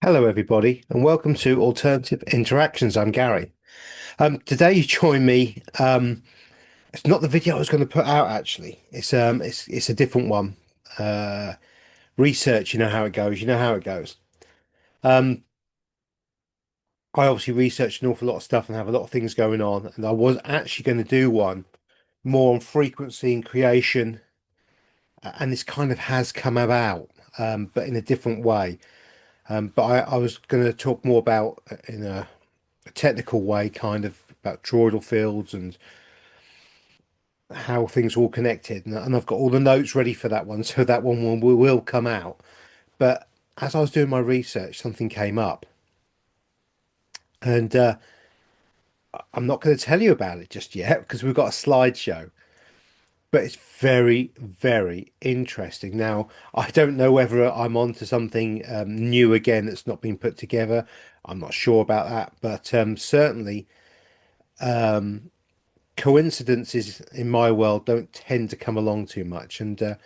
Hello, everybody, and welcome to Alternative Interactions. I'm Gary. Today you join me. It's not the video I was going to put out actually. It's a different one. Uh, Research, you know how it goes. You know how it goes. Um, I obviously research an awful lot of stuff and have a lot of things going on, and I was actually going to do one more on frequency and creation, and this kind of has come about, but in a different way. But I was going to talk more about in a technical way, kind of about toroidal fields and how things are all connected. And I've got all the notes ready for that one, so that one will come out. But as I was doing my research, something came up, and I'm not going to tell you about it just yet because we've got a slideshow. But it's very, very interesting. Now, I don't know whether I'm onto something new again that's not been put together. I'm not sure about that, but certainly coincidences in my world don't tend to come along too much, and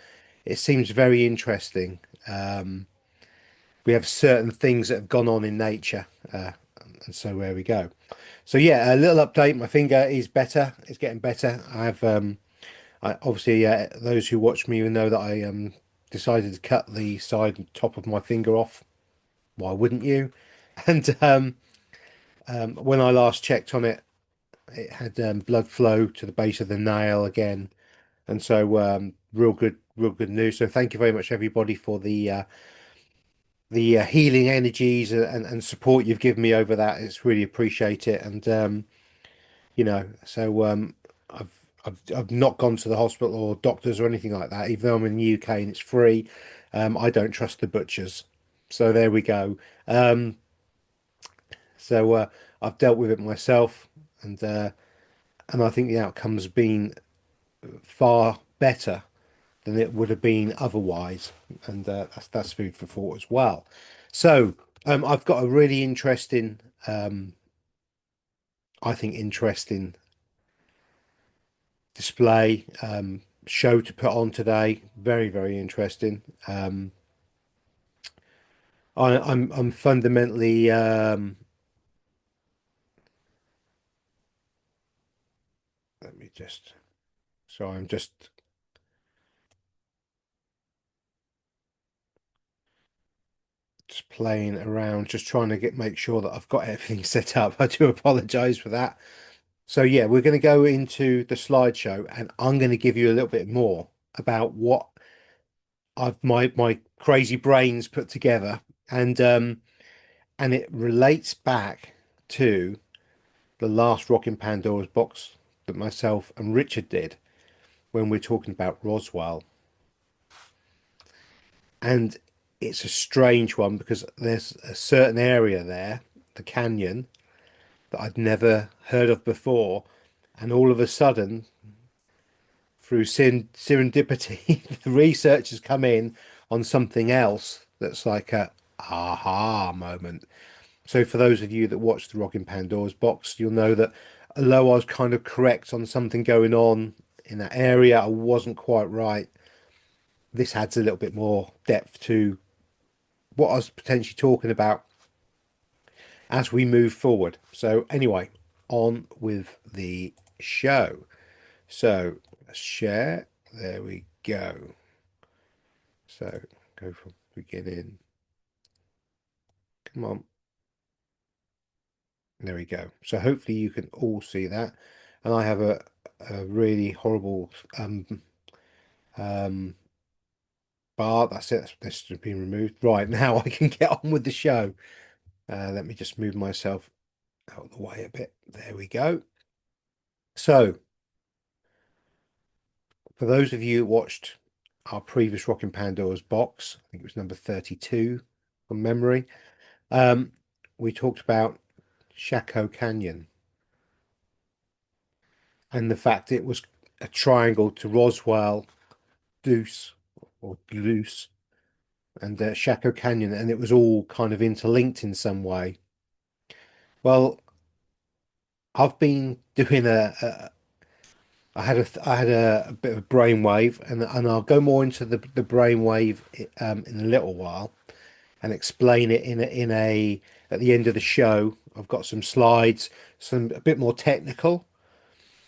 it seems very interesting. We have certain things that have gone on in nature, and so there we go. So yeah, a little update. My finger is better. It's getting better. I obviously those who watch me will know that I decided to cut the side and top of my finger off. Why wouldn't you? And when I last checked on it, it had blood flow to the base of the nail again. And so, real good news. So, thank you very much, everybody, for the healing energies and support you've given me over that. It's really appreciate it. And so I've not gone to the hospital or doctors or anything like that, even though I'm in the UK and it's free. I don't trust the butchers. So there we go. Um, so I've dealt with it myself, and I think the outcome's been far better than it would have been otherwise. And that's food for thought as well. So I've got a really interesting, I think, interesting display show to put on today. Very, very interesting. I'm fundamentally let me just so I'm just playing around, just trying to make sure that I've got everything set up. I do apologize for that. So yeah, we're going to go into the slideshow, and I'm going to give you a little bit more about what I've my crazy brains put together, and it relates back to the last Rock in Pandora's box that myself and Richard did when we're talking about Roswell. And it's a strange one because there's a certain area there, the canyon, that I'd never heard of before, and all of a sudden through serendipity, the research has come in on something else that's like a aha moment. So for those of you that watched the Rock in Pandora's box, you'll know that although I was kind of correct on something going on in that area, I wasn't quite right. This adds a little bit more depth to what I was potentially talking about as we move forward. So anyway, on with the show. So share. There we go. So go from beginning. Come on. There we go. So hopefully you can all see that. And I have a really horrible um, bar. That's it. This has been removed. Right, now I can get on with the show. Let me just move myself out of the way a bit. There we go. So for those of you who watched our previous Rockin' Pandora's box, I think it was number 32 from memory. Um, we talked about Chaco Canyon and the fact it was a triangle to Roswell, Deuce, or Duluce, and Chaco Canyon, and it was all kind of interlinked in some way. Well, I've been doing I had a bit of a brainwave, and I'll go more into the brainwave in a little while. and explain it at the end of the show. I've got some slides, some a bit more technical.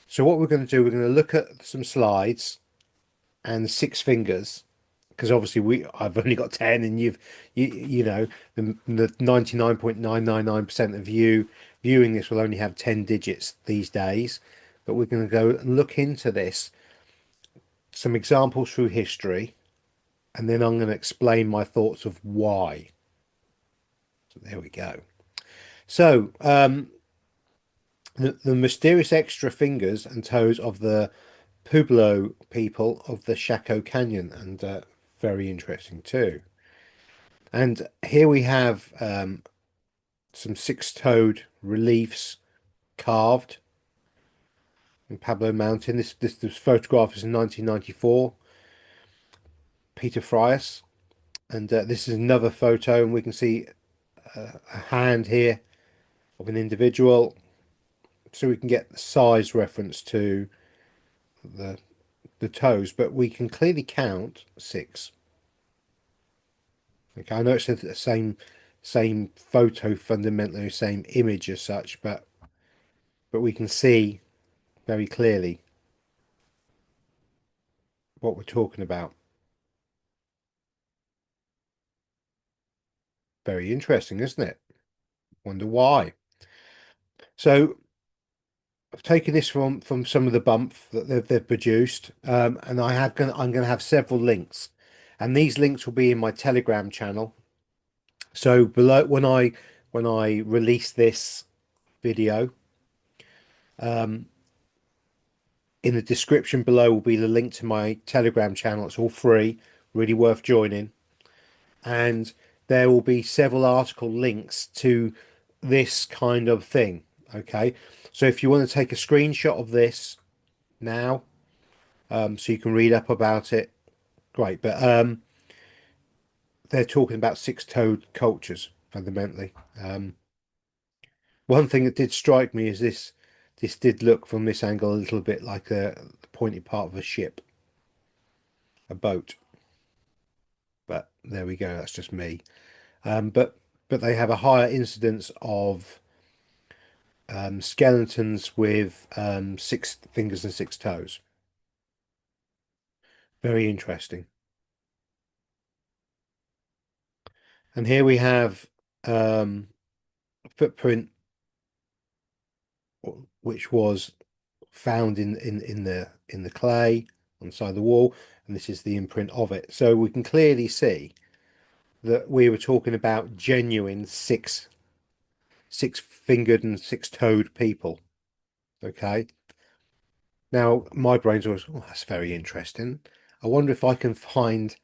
So what we're going to do, we're going to look at some slides and six fingers, because obviously I've only got 10 and you know the 99.999% of you viewing this will only have 10 digits these days. But we're going to go and look into this, some examples through history, and then I'm going to explain my thoughts of why. So there we go. So the mysterious extra fingers and toes of the Pueblo people of the Chaco Canyon, and very interesting too. And here we have some six-toed reliefs carved in Pablo Mountain. This photograph is in 1994, Peter Frias, and this is another photo, and we can see a hand here of an individual, so we can get the size reference to the the toes, but we can clearly count six. Okay, I know it's the same photo, fundamentally same image as such, but we can see very clearly what we're talking about. Very interesting, isn't it? Wonder why. So I've taken this from some of the bump that they've produced, and I'm gonna have several links, and these links will be in my Telegram channel. So below when I release this video, in the description below will be the link to my Telegram channel. It's all free, really worth joining. And there will be several article links to this kind of thing. Okay. So if you want to take a screenshot of this now, so you can read up about it, great. But they're talking about six-toed cultures fundamentally. One thing that did strike me is this did look from this angle a little bit like the pointy part of a ship, a boat. But there we go. That's just me. But they have a higher incidence of skeletons with six fingers and six toes. Very interesting. And here we have a footprint which was found in the clay on the side of the wall, and this is the imprint of it. So we can clearly see that we were talking about genuine six fingered and six toed people. Okay. Now my brain's always, oh, that's very interesting. I wonder if I can find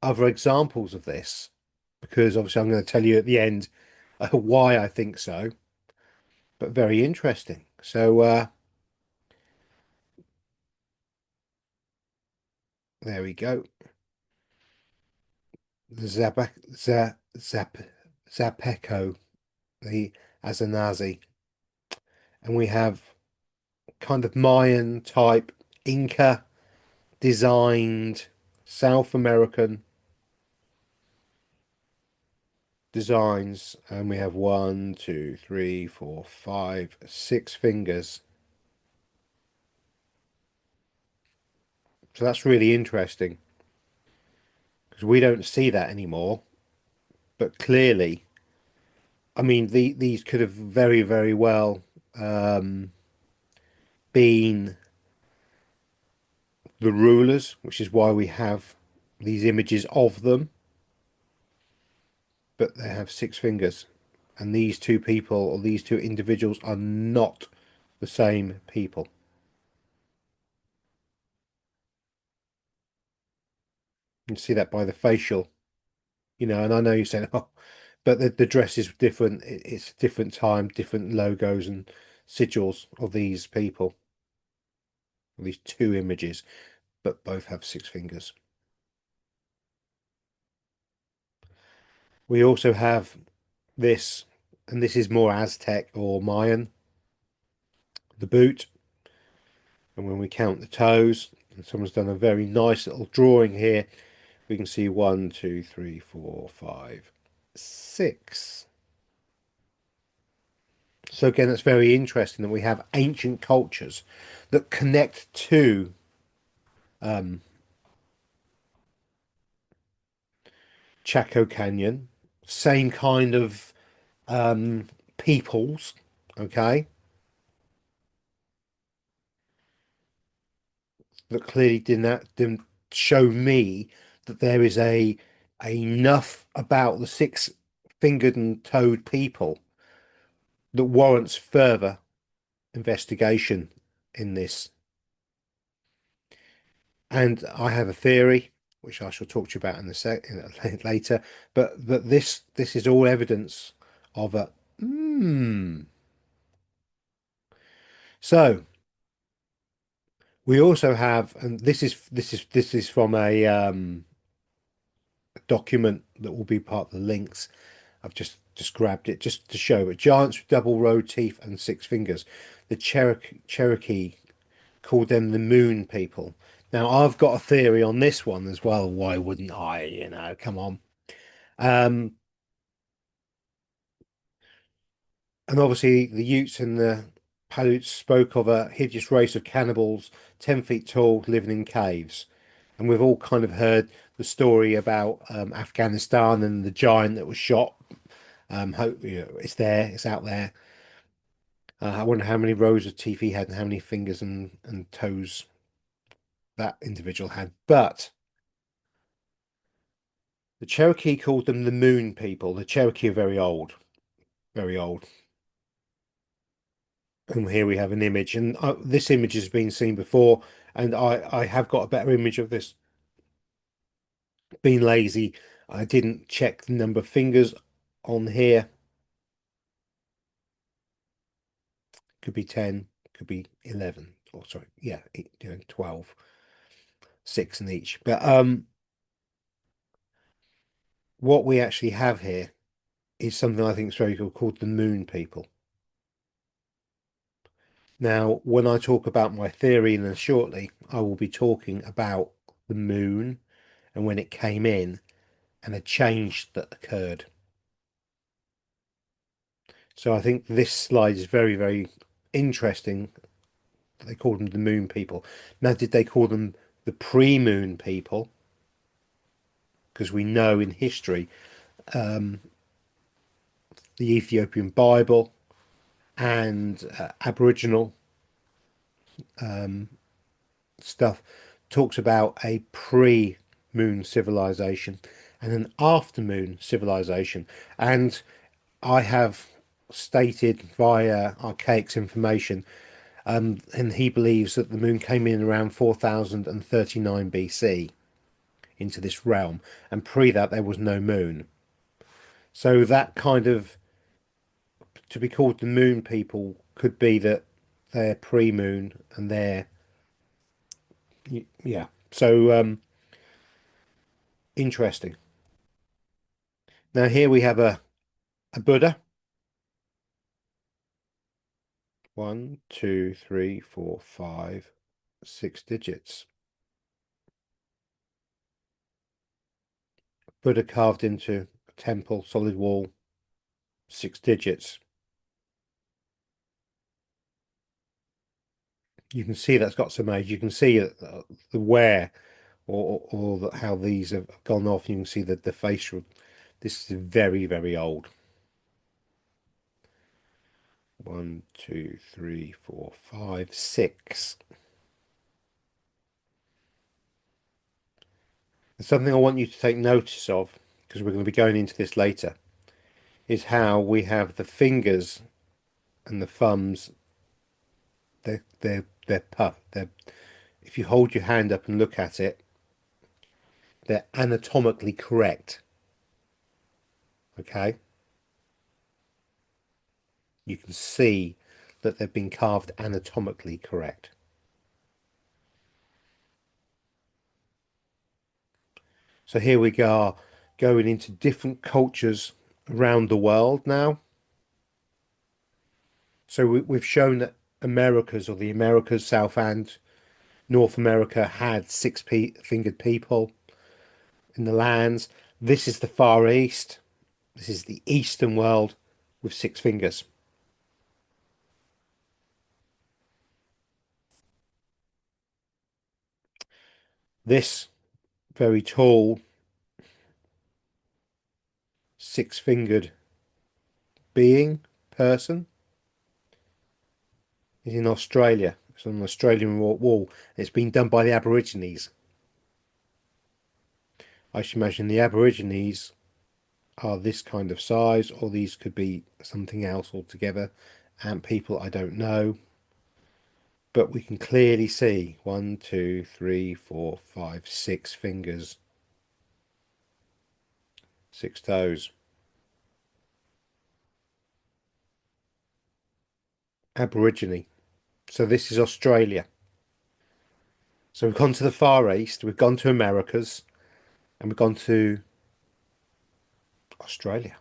other examples of this, because obviously I'm going to tell you at the end why I think so, but very interesting. So there we go. The Zapeco, the Azanazi, and we have kind of Mayan type Inca designed South American designs, and we have one, two, three, four, five, six fingers. So that's really interesting because we don't see that anymore. But clearly, I mean, these could have very, very well um, been the rulers, which is why we have these images of them. But they have six fingers, and these two people or these two individuals are not the same people. You can see that by the facial, and I know you're saying, oh, but the dress is different. It's different time, different logos and sigils of these people, these two images, but both have six fingers. We also have this, and this is more Aztec or Mayan, the boot. And when we count the toes, and someone's done a very nice little drawing here, we can see one, two, three, four, five. six. So again, it's very interesting that we have ancient cultures that connect to Chaco Canyon, same kind of um, peoples, okay, that clearly didn't show me that there is a enough about the six-fingered and toed people that warrants further investigation in this. And I have a theory, which I shall talk to you about later, but that this is all evidence of a hmm. So we also have, and this is from a document that will be part of the links. I've just grabbed it just to show it. Giants with double row teeth and six fingers. The Cherokee called them the Moon People. Now I've got a theory on this one as well. Why wouldn't I? Come on. Um, and obviously the Utes and the Paiutes spoke of a hideous race of cannibals, 10 feet tall, living in caves. And we've all kind of heard the story about Afghanistan and the giant that was shot. Hope it's there, it's out there. I wonder how many rows of teeth he had and how many fingers and toes that individual had. But the Cherokee called them the Moon People. The Cherokee are very old, very old. And here we have an image, and this image has been seen before, and I have got a better image of this. Being lazy, I didn't check the number of fingers on here. Could be 10, could be 11, or sorry, yeah, 12, six in each. But what we actually have here is something I think is very cool called the Moon People. Now, when I talk about my theory in shortly, I will be talking about the moon and when it came in and a change that occurred. So I think this slide is very, very interesting. They called them the Moon People. Now, did they call them the pre-moon people? Because we know in history, the Ethiopian Bible and Aboriginal stuff talks about a pre-moon civilization and an after-moon civilization. And I have stated via archaics information, and he believes that the moon came in around 4039 BC into this realm, and pre that there was no moon. So that kind of to be called the moon people could be that they're pre-moon and they're yeah. So interesting. Now here we have a Buddha. One, two, three, four, five, six digits. Buddha carved into a temple, solid wall, six digits. You can see that's got some age. You can see the wear or how these have gone off. You can see that the facial. This is very, very old. One, two, three, four, five, six. And something I want you to take notice of, because we're going to be going into this later, is how we have the fingers and the thumbs. They're puff. They're if you hold your hand up and look at it, they're anatomically correct. Okay, you can see that they've been carved anatomically correct. So here we go, going into different cultures around the world now. So we've shown that Americas or the Americas, South and North America had six fingered people in the lands. This is the Far East. This is the Eastern world with six fingers. This very tall, six-fingered being, person, is in Australia. It's on an Australian wall. It's been done by the Aborigines. I should imagine the Aborigines are this kind of size, or these could be something else altogether. Ant people, I don't know. But we can clearly see one, two, three, four, five, six fingers, six toes. Aborigine. So this is Australia. So we've gone to the Far East, we've gone to Americas, and we've gone to Australia.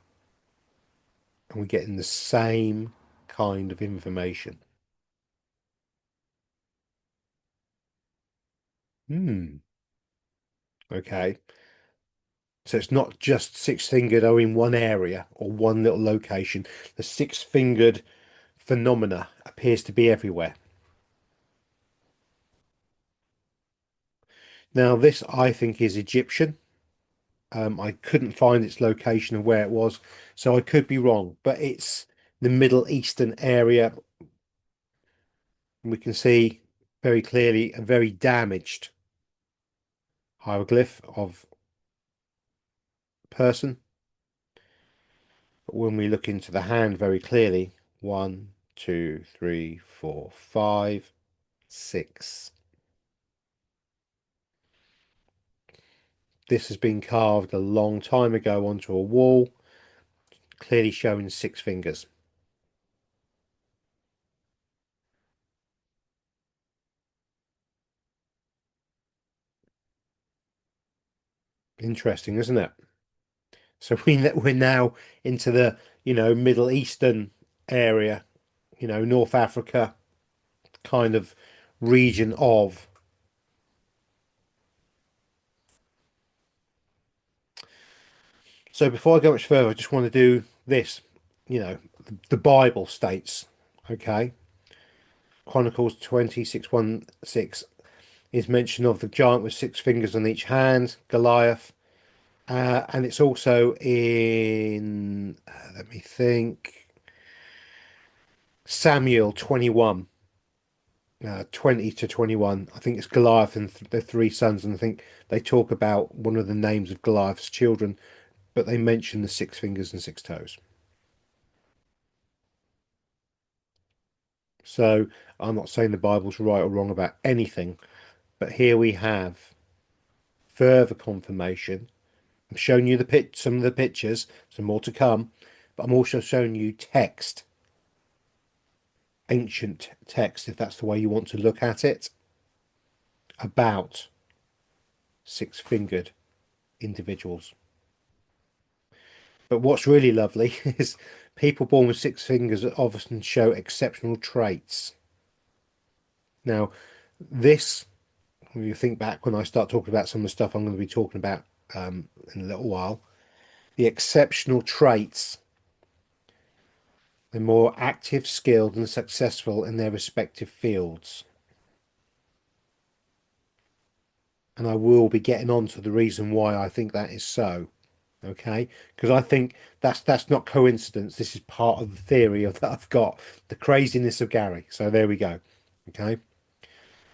And we're getting the same kind of information. Hmm. Okay. So it's not just six-fingered or in one area or one little location. The six-fingered phenomena appears to be everywhere. Now, this I think is Egyptian. I couldn't find its location of where it was, so I could be wrong, but it's the Middle Eastern area. We can see very clearly a very damaged hieroglyph of person. But when we look into the hand very clearly, one, two, three, four, five, six. This has been carved a long time ago onto a wall, clearly showing six fingers. Interesting, isn't it? So we're now into the, Middle Eastern area, North Africa kind of region of. So before I go much further, I just want to do this. The Bible states, okay, Chronicles 26:16 is mention of the giant with six fingers on each hand, Goliath. And it's also in, let me think, Samuel 21, 20 to 21. I think it's Goliath and th the three sons. And I think they talk about one of the names of Goliath's children, but they mention the six fingers and six toes. So I'm not saying the Bible's right or wrong about anything, but here we have further confirmation. I'm showing you some of the pictures, some more to come, but I'm also showing you text, ancient text, if that's the way you want to look at it, about six-fingered individuals. But what's really lovely is people born with six fingers often show exceptional traits. Now, this, when you think back when I start talking about some of the stuff I'm going to be talking about in a little while, the exceptional traits, they're more active, skilled, and successful in their respective fields. And I will be getting on to the reason why I think that is so. Okay, because I think that's not coincidence. This is part of the theory of that I've got, the craziness of Gary. So there we go. Okay,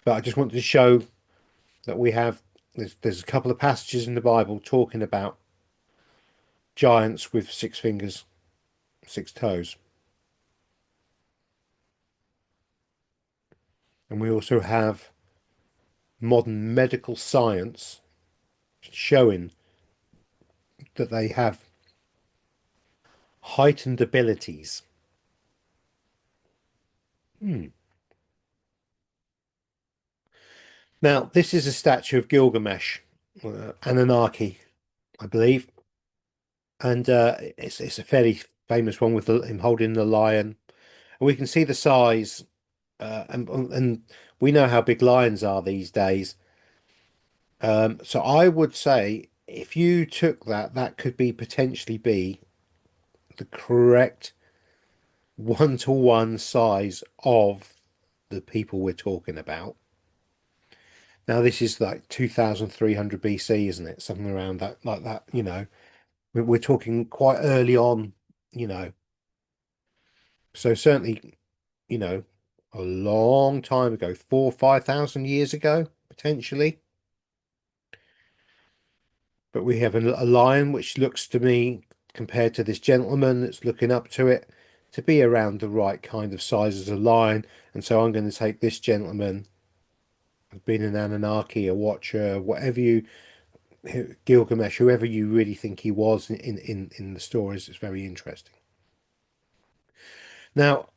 but I just wanted to show that there's a couple of passages in the Bible talking about giants with six fingers, six toes, and we also have modern medical science showing that they have heightened abilities. Hmm. Now, this is a statue of Gilgamesh, Anunnaki, I believe, and it's a fairly famous one with him holding the lion, and we can see the size, and we know how big lions are these days. So I would say if you took that, that could be potentially be the correct one-to-one size of the people we're talking about. Now, this is like 2300 BC, isn't it? Something around that, like that, you know. We're talking quite early on, you know. So certainly, you know, a long time ago, 4 or 5 thousand years ago, potentially. But we have a lion which looks to me, compared to this gentleman that's looking up to it, to be around the right kind of size as a lion. And so I'm going to take this gentleman, being an Anunnaki, a watcher, whatever you, Gilgamesh, whoever you really think he was in the stories. It's very interesting. Now,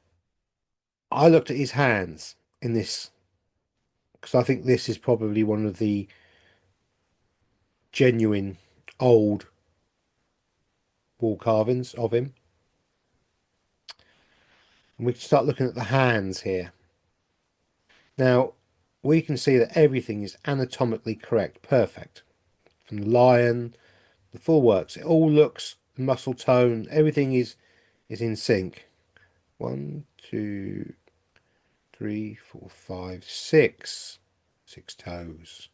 I looked at his hands in this because I think this is probably one of the genuine old wall carvings of him. And we can start looking at the hands here. Now, we can see that everything is anatomically correct, perfect. From the lion, the full works. It all looks, muscle tone, everything is in sync. 1, 2, 3, 4, 5, 6. 6 toes.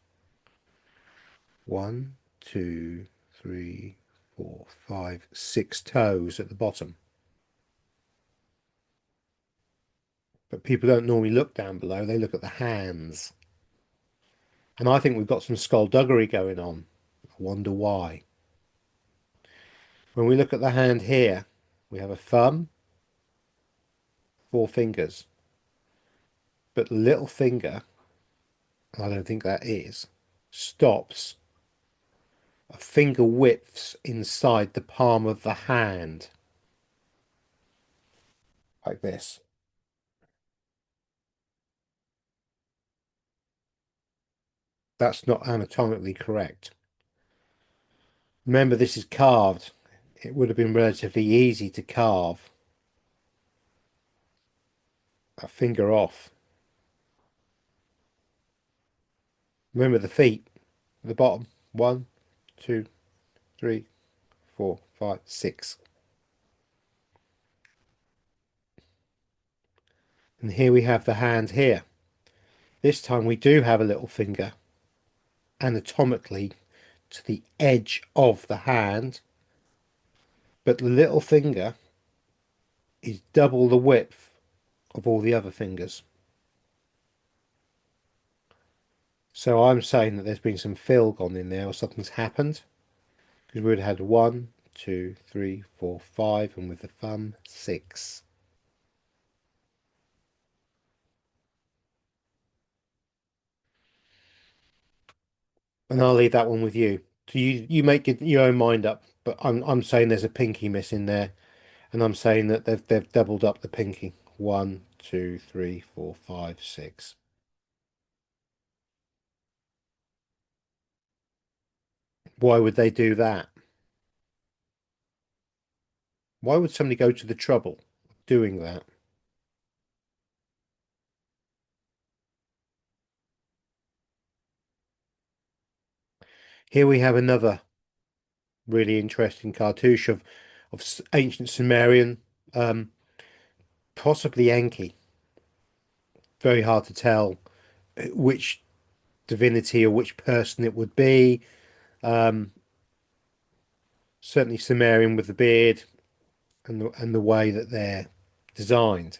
1, 2, 3, 4, 5, 6 toes at the bottom. But people don't normally look down below, they look at the hands. And I think we've got some skullduggery going on. I wonder why. When we look at the hand here, we have a thumb, 4 fingers. But the little finger, and I don't think that is, stops a finger widths inside the palm of the hand. Like this. That's not anatomically correct. Remember, this is carved. It would have been relatively easy to carve a finger off. Remember the feet at the bottom. 1, 2, 3, 4, 5, 6. And here we have the hand here. This time we do have a little finger anatomically to the edge of the hand, but the little finger is double the width of all the other fingers. So I'm saying that there's been some fill gone in there, or something's happened, because we would have had 1, 2, 3, 4, 5, and with the thumb 6. And I'll leave that one with you. So you make your own mind up. But I'm saying there's a pinky missing there, and I'm saying that they've doubled up the pinky. 1, 2, 3, 4, 5, 6. Why would they do that? Why would somebody go to the trouble of doing that? Here we have another really interesting cartouche of ancient Sumerian, um, possibly Enki. Very hard to tell which divinity or which person it would be. Um, Certainly Sumerian with the beard and the way that they're designed.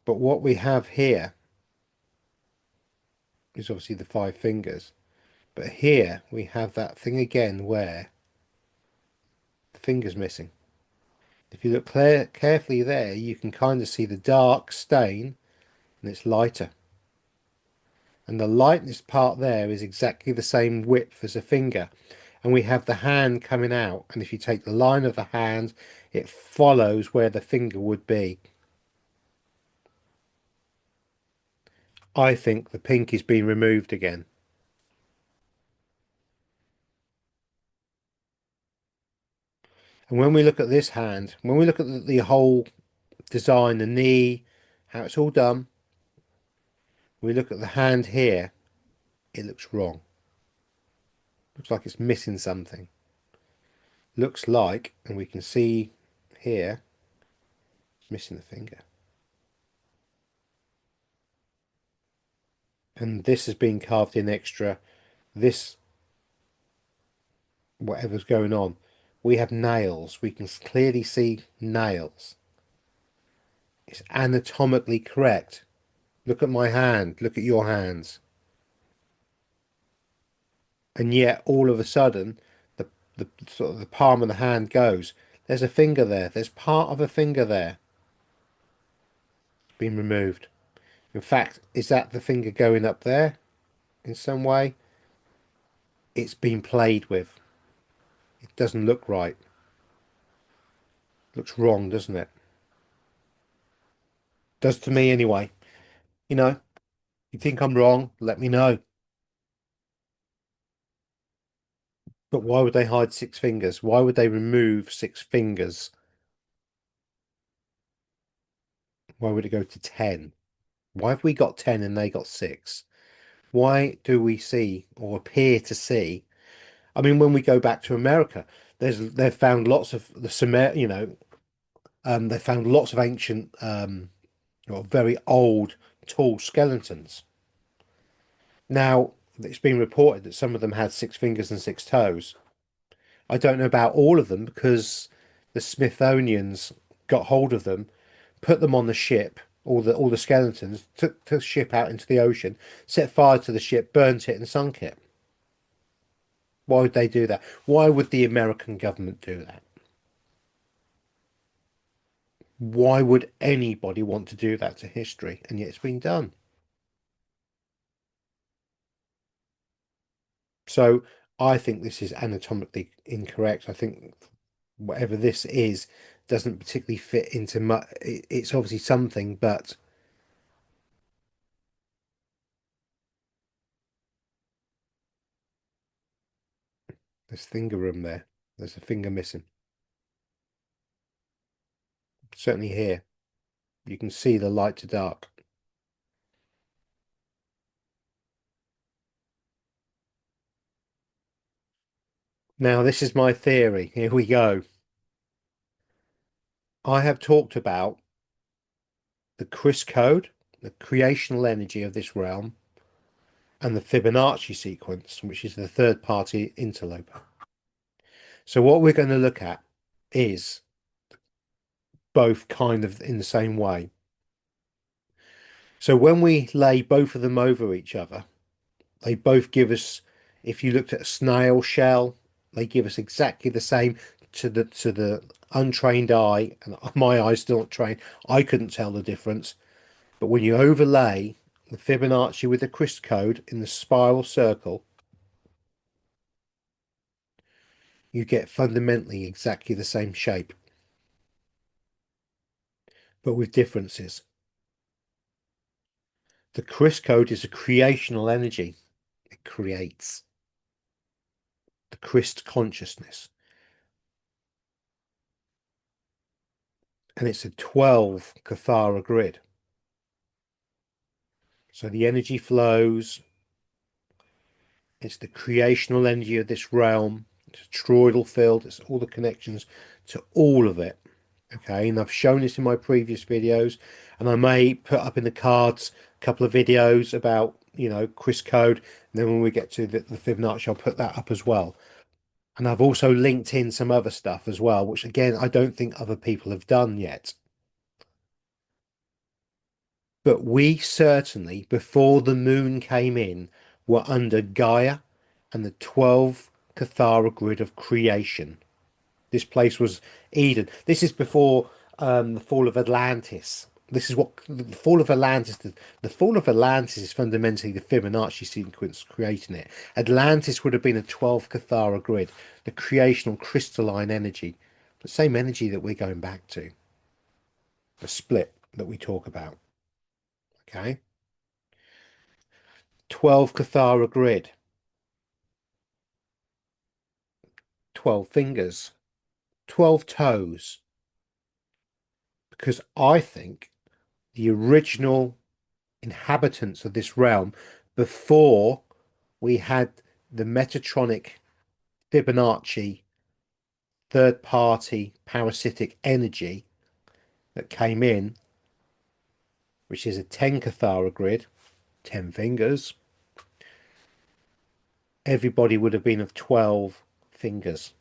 But what we have here is obviously the 5 fingers. But here we have that thing again where the finger's missing. If you look carefully there, you can kind of see the dark stain, and it's lighter. And the lightness part there is exactly the same width as a finger. And we have the hand coming out. And if you take the line of the hand, it follows where the finger would be. I think the pink is being removed again. And when we look at this hand, when we look at the whole design, the knee, how it's all done, we look at the hand here, it looks wrong. Looks like it's missing something. looks like, and we can see here, it's missing a finger. And this has been carved in extra. This, whatever's going on. We have nails. We can clearly see nails. It's anatomically correct. Look at my hand. Look at your hands. And yet, all of a sudden, the sort of the palm of the hand goes. There's a finger there. There's part of a finger there. It's been removed. In fact, is that the finger going up there in some way? It's been played with. It doesn't look right. Looks wrong, doesn't it? Does to me anyway. You know, you think I'm wrong, let me know. But why would they hide six fingers? Why would they remove six fingers? Why would it go to 10? Why have we got 10 and they got six? Why do we see or appear to see? I mean, when we go back to America, they've found lots of the Sumer, they found lots of ancient, or very old, tall skeletons. Now, it's been reported that some of them had six fingers and six toes. I don't know about all of them because the Smithsonian's got hold of them, put them on the ship, all the skeletons, took the ship out into the ocean, set fire to the ship, burnt it, and sunk it. Why would they do that? Why would the American government do that? Why would anybody want to do that to history? And yet it's been done. So I think this is anatomically incorrect. I think whatever this is doesn't particularly fit into much. It's obviously something, but there's finger room there. There's a finger missing. Certainly here. You can see the light to dark. Now, this is my theory. Here we go. I have talked about the Chris code, the creational energy of this realm, and the Fibonacci sequence, which is the third party interloper. So what we're going to look at is both kind of in the same way. So when we lay both of them over each other, they both give us, if you looked at a snail shell, they give us exactly the same to the untrained eye, and my eye's still not trained. I couldn't tell the difference. But when you overlay the Fibonacci with the Chris code in the spiral circle, you get fundamentally exactly the same shape, but with differences. The Chris code is a creational energy. It creates the Christ consciousness. And it's a 12 Cathara grid. So the energy flows. It's the creational energy of this realm. It's a toroidal field. It's all the connections to all of it. Okay, and I've shown this in my previous videos, and I may put up in the cards a couple of videos about, Chris code, and then when we get to the Fibonacci, I'll put that up as well. And I've also linked in some other stuff as well, which again, I don't think other people have done yet. But we certainly, before the moon came in, were under Gaia and the 12 Cathara grid of creation. This place was Eden. This is before the fall of Atlantis. This is what the fall of Atlantis. The fall of Atlantis is fundamentally the Fibonacci sequence creating it. Atlantis would have been a 12 Cathara grid, the creational crystalline energy, the same energy that we're going back to, the split that we talk about. Okay, 12 Cathara grid, 12 fingers, 12 toes, because I think the original inhabitants of this realm before we had the Metatronic Fibonacci third party parasitic energy that came in, which is a 10 Cathara grid, 10 fingers, everybody would have been of 12 fingers.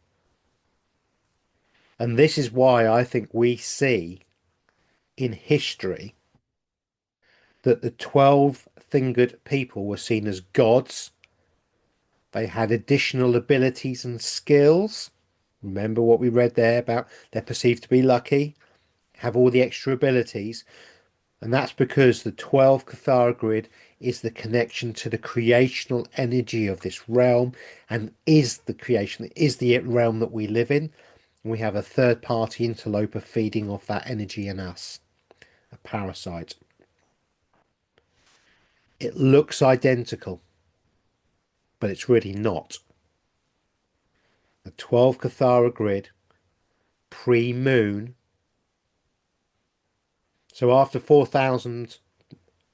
And this is why I think we see in history that the 12 fingered people were seen as gods. They had additional abilities and skills. Remember what we read there about they're perceived to be lucky, have all the extra abilities. And that's because the 12 Cathara grid is the connection to the creational energy of this realm and is the creation, is the realm that we live in. And we have a third party interloper feeding off that energy in us, a parasite. It looks identical, but it's really not. The 12 Cathara grid, pre-moon. So after 4000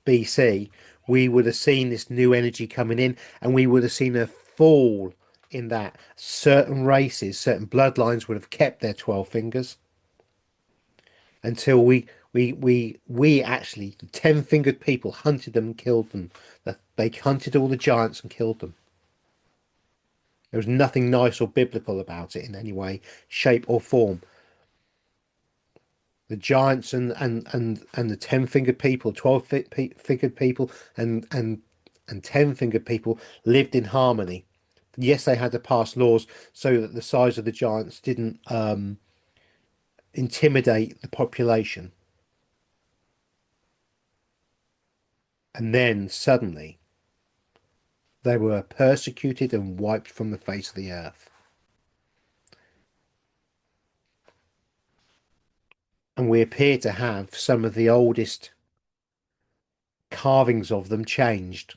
BC, we would have seen this new energy coming in and we would have seen a fall in that. Certain races, certain bloodlines would have kept their 12 fingers until we actually, the 10-fingered people hunted them and killed them. They hunted all the giants and killed them. There was nothing nice or biblical about it in any way, shape or form. The giants and the 10-fingered people, 12-fingered people and 10-fingered people lived in harmony. Yes, they had to pass laws so that the size of the giants didn't intimidate the population. And then suddenly they were persecuted and wiped from the face of the earth. And we appear to have some of the oldest carvings of them changed.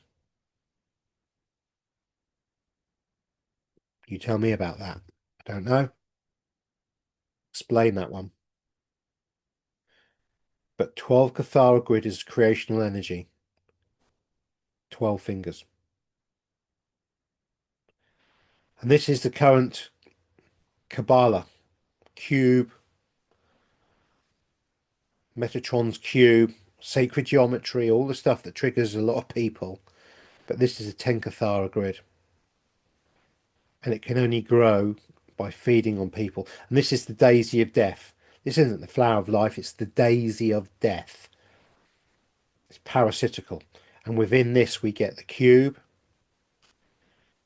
You tell me about that. I don't know. Explain that one. But 12 Cathara grid is creational energy. 12 fingers. And this is the current Kabbalah. Cube, Metatron's cube, sacred geometry, all the stuff that triggers a lot of people. But this is a 10 Cathara grid. And it can only grow by feeding on people. And this is the daisy of death. This isn't the flower of life, it's the daisy of death. It's parasitical. And within this we get the cube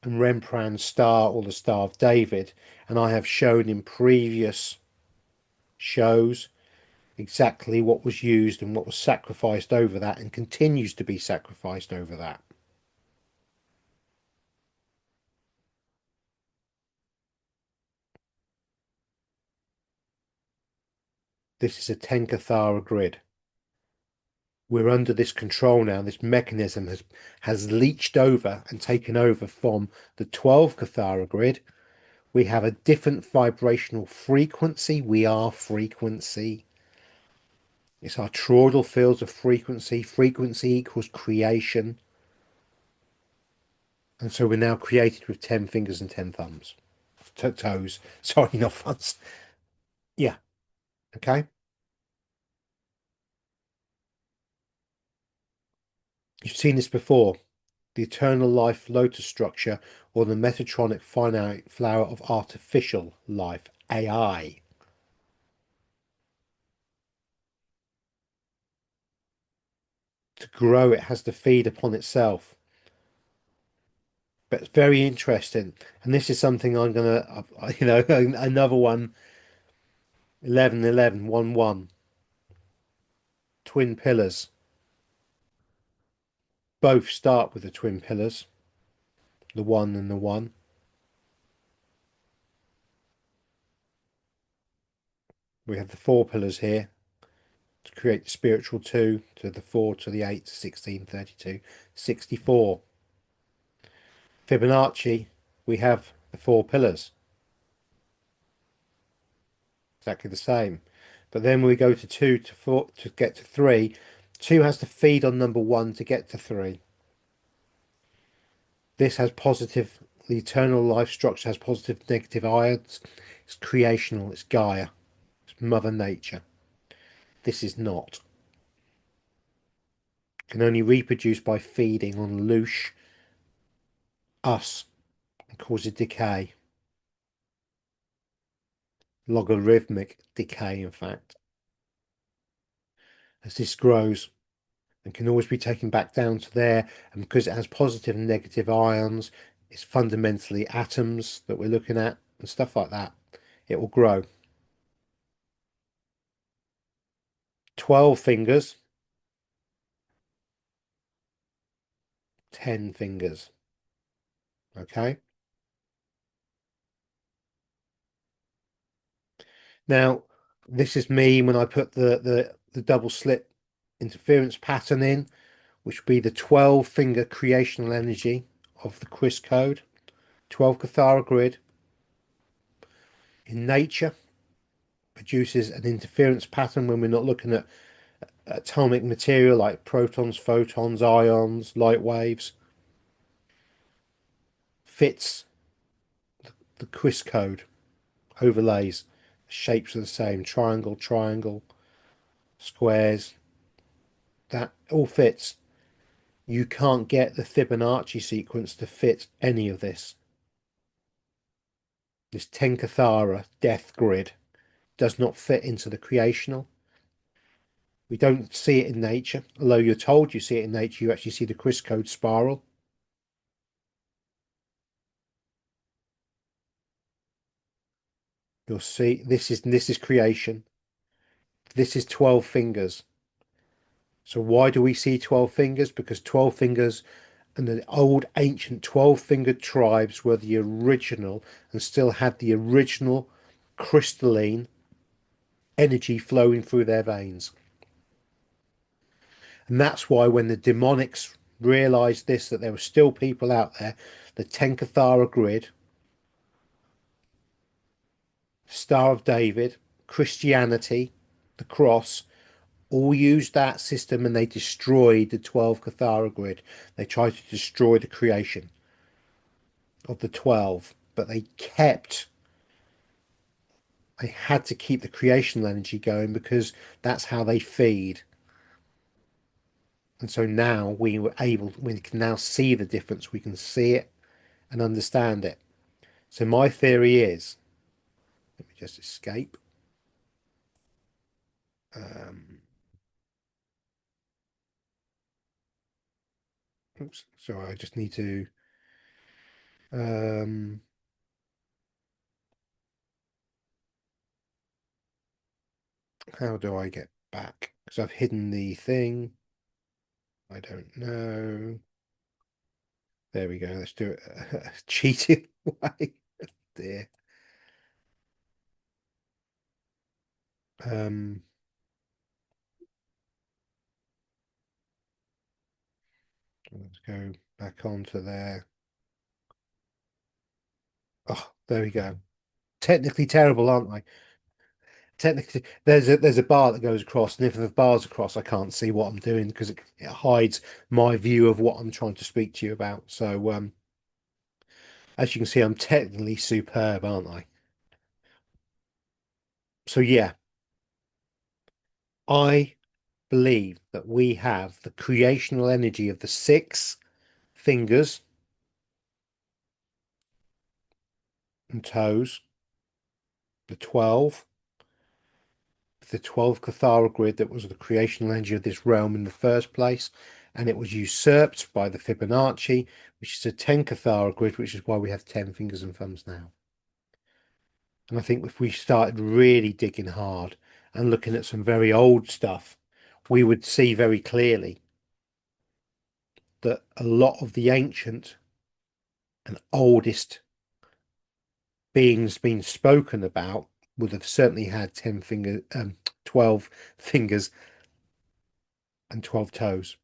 and Rembrandt's star or the Star of David. And I have shown in previous shows exactly what was used and what was sacrificed over that and continues to be sacrificed over that. This is a 10 Cathara grid. We're under this control now. This mechanism has leached over and taken over from the 12 Cathara grid. We have a different vibrational frequency. We are frequency. It's our toroidal fields of frequency. Frequency equals creation. And so we're now created with 10 fingers and 10 thumbs. Toes. Sorry, not thumbs. Yeah. Okay. You've seen this before. The eternal life lotus structure or the metatronic finite flower of artificial life, AI. To grow, it has to feed upon itself. But it's very interesting. And this is something I'm going to, another one, 11, 11, 1, 1. Twin pillars. Both start with the twin pillars, the 1 and the 1. We have the 4 pillars here to create the spiritual 2 to the 4 to the 8 to 16, 32, 64. Fibonacci, we have the 4 pillars. Exactly the same. But then we go to 2 to 4 to get to 3. 2 has to feed on number 1 to get to 3. This has positive, the eternal life structure has positive, negative ions. It's creational, it's Gaia, it's Mother Nature. This is not. Can only reproduce by feeding on loosh, us, and causes decay. Logarithmic decay, in fact. As this grows, and can always be taken back down to there, and because it has positive and negative ions, it's fundamentally atoms that we're looking at and stuff like that. It will grow. 12 fingers, 10 fingers. Okay. Now, this is me when I put the double slit interference pattern in, which would be the 12 finger creational energy of the Quiz code, 12 Cathara grid. In nature, produces an interference pattern when we're not looking at atomic material like protons, photons, ions, light waves. Fits the Quiz code, overlays, the shapes are the same, triangle, triangle, squares, that all fits. You can't get the Fibonacci sequence to fit any of this. This Tenkathara death grid does not fit into the creational. We don't see it in nature, although you're told you see it in nature. You actually see the Quiz code spiral. You'll see this is creation. This is 12 fingers. So why do we see 12 fingers? Because 12 fingers and the old ancient 12-fingered tribes were the original and still had the original crystalline energy flowing through their veins. And that's why when the demonics realized this, that there were still people out there, the Tenkathara grid, Star of David, Christianity, the cross, all used that system and they destroyed the 12 Cathara grid. They tried to destroy the creation of the 12, but they had to keep the creational energy going because that's how they feed. And so now we can now see the difference. We can see it and understand it. So my theory is, let me just escape. Oops, sorry, I just need to, um, how do I get back? Because I've hidden the thing. I don't know. There we go. Let's do it a cheating way. Dear. Um, let's go back onto there. Oh, there we go. Technically terrible, aren't I? Technically, there's a bar that goes across, and if the bar's across, I can't see what I'm doing because it hides my view of what I'm trying to speak to you about. So, as you can see, I'm technically superb, aren't I? So yeah, I believe that we have the creational energy of the 6 fingers and toes, the 12, the 12 Cathara grid that was the creational energy of this realm in the first place, and it was usurped by the Fibonacci, which is a 10 Cathara grid, which is why we have 10 fingers and thumbs now. And I think if we started really digging hard and looking at some very old stuff, we would see very clearly that a lot of the ancient and oldest beings being spoken about would have certainly had 12 fingers and 12 toes.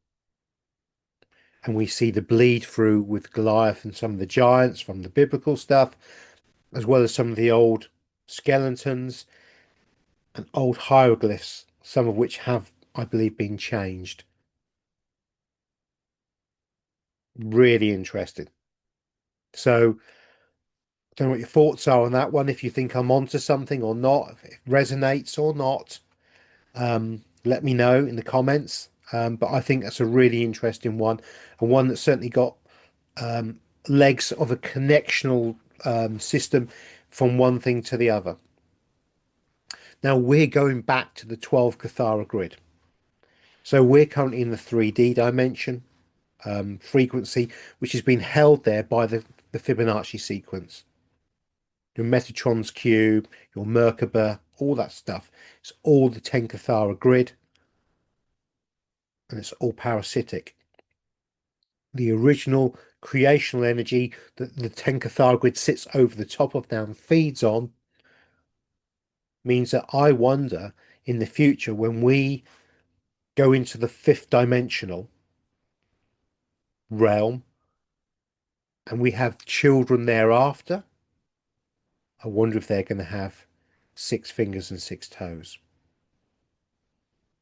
And we see the bleed through with Goliath and some of the giants from the biblical stuff, as well as some of the old skeletons and old hieroglyphs, some of which have, I believe, been changed. Really interesting. So Don't know what your thoughts are on that one, if you think I'm onto something or not, if it resonates or not. Let me know in the comments. But I think that's a really interesting one, and one that's certainly got legs of a connectional system from one thing to the other. Now we're going back to the 12 Cathara grid. So we're currently in the 3D dimension frequency, which has been held there by the Fibonacci sequence. Your Metatron's cube, your Merkaba, all that stuff. It's all the 10 Cathara grid, and it's all parasitic. The original creational energy that the 10 Cathara grid sits over the top of now and feeds on means that I wonder in the future when we go into the fifth dimensional realm and we have children thereafter, I wonder if they're going to have 6 fingers and 6 toes.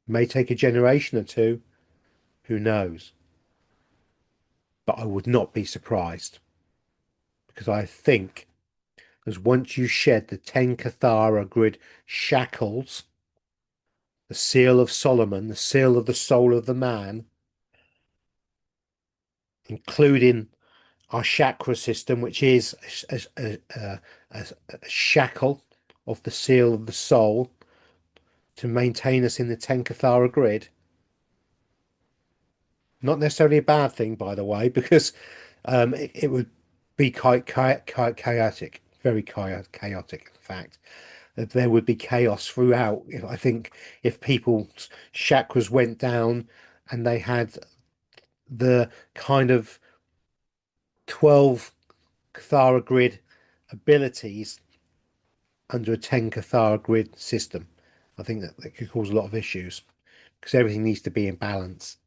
May take a generation or two, who knows? But I would not be surprised, because I think as once you shed the 10 Cathara grid shackles, the seal of Solomon, the seal of the soul of the man, including our chakra system, which is a shackle of the seal of the soul to maintain us in the 10 Cathara grid. Not necessarily a bad thing, by the way, because it would be quite chaotic, very chaotic, in fact. There would be chaos throughout. I think if people's chakras went down and they had the kind of 12 Cathara grid abilities under a 10 Cathara grid system, I think that could cause a lot of issues because everything needs to be in balance.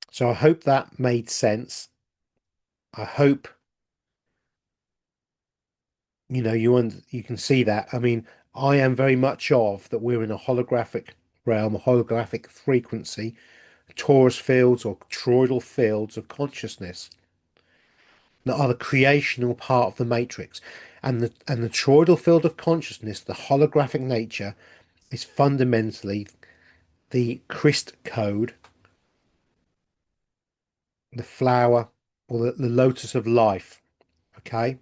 So I hope that made sense. I hope you can see that. I mean, I am very much of that we're in a holographic realm, a holographic frequency, torus fields or toroidal fields of consciousness that are the creational part of the matrix. And the toroidal field of consciousness, the holographic nature, is fundamentally the Christ code, the flower or the lotus of life, okay?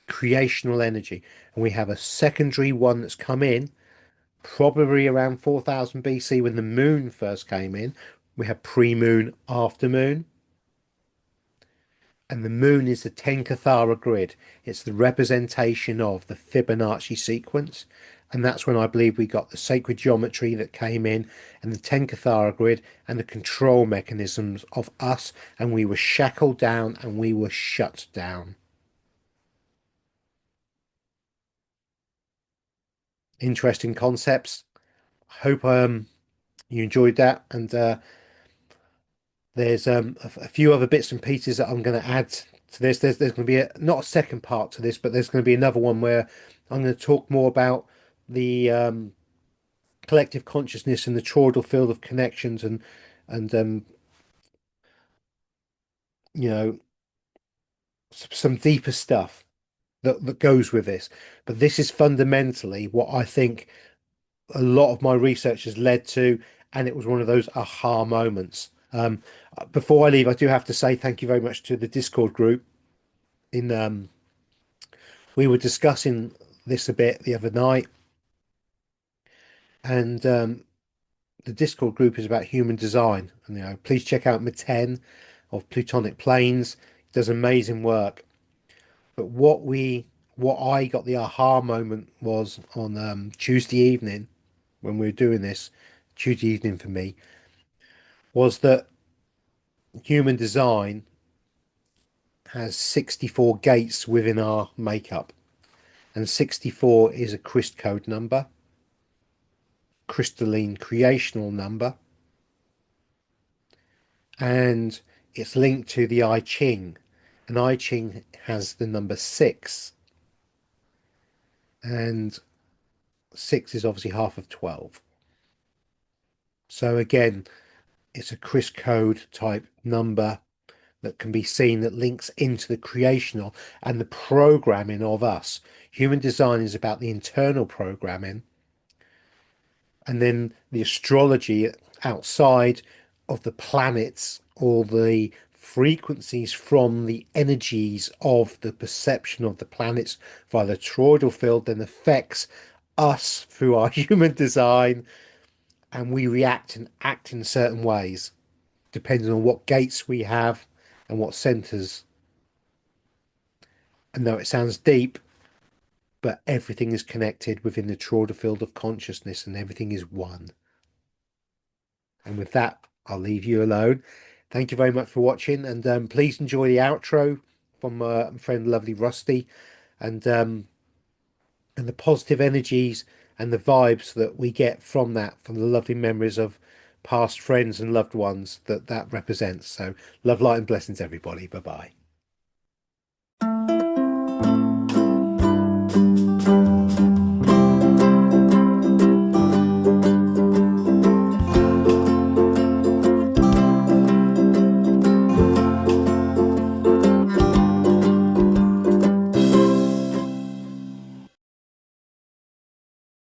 Creational energy. And we have a secondary one that's come in probably around 4000 BC when the moon first came in. We have pre-moon, after moon. And the moon is the 10 Cathara grid. It's the representation of the Fibonacci sequence. And that's when I believe we got the sacred geometry that came in and the 10 Cathara grid and the control mechanisms of us. And we were shackled down and we were shut down. Interesting concepts. Hope you enjoyed that. And there's a few other bits and pieces that I'm going to add to this. There's going to be not a second part to this, but there's going to be another one where I'm going to talk more about the collective consciousness and the toroidal field of connections and you know some deeper stuff that goes with this. But this is fundamentally what I think a lot of my research has led to, and it was one of those aha moments. Before I leave, I do have to say thank you very much to the Discord group. In We were discussing this a bit the other night, and the Discord group is about human design. And please check out Maten of Plutonic Planes. He does amazing work. But what I got the aha moment was on Tuesday evening when we were doing this, Tuesday evening for me, was that human design has 64 gates within our makeup, and 64 is a Christ code number, crystalline creational number, and it's linked to the I Ching, and I Ching has the number 6, and 6 is obviously half of 12. So again, it's a Chris code type number that can be seen that links into the creation of and the programming of us. Human design is about the internal programming, and then the astrology outside of the planets or the frequencies from the energies of the perception of the planets via the toroidal field then affects us through our human design, and we react and act in certain ways depending on what gates we have and what centers. And though it sounds deep, but everything is connected within the toroidal field of consciousness and everything is one. And with that, I'll leave you alone. Thank you very much for watching, and please enjoy the outro from my friend Lovely Rusty, and the positive energies and the vibes that we get from that, from the lovely memories of past friends and loved ones that represents. So love, light, and blessings, everybody. Bye bye.